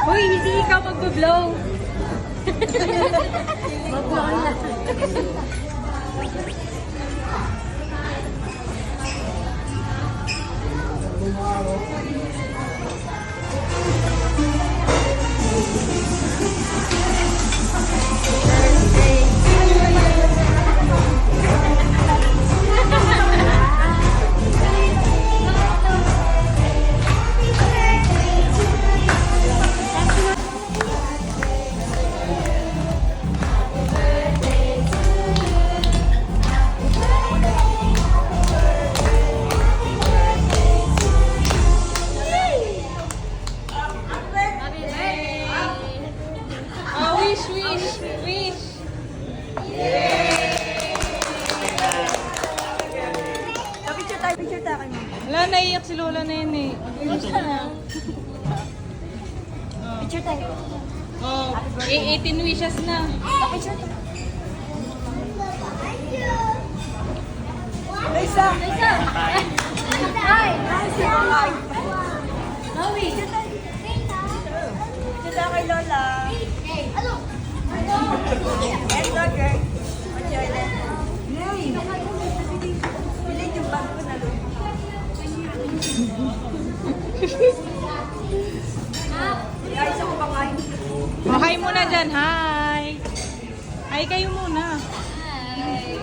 Hoy, hindi ikaw mag-blow. Mag-blow na. Wish. Picture tayo kay mama. Wala, naiyak si Lola na yun eh. Picture tayo. Oh, 18 wishes na. Picture tayo. Lisa! Hi! Maui! Picture tayo kay Lola. And Roger. Enjoy that. Pilit yung bag ko na doon. Guys, ako pakain. Oh, hi muna dyan. Hi! Hi kayo muna. Hi.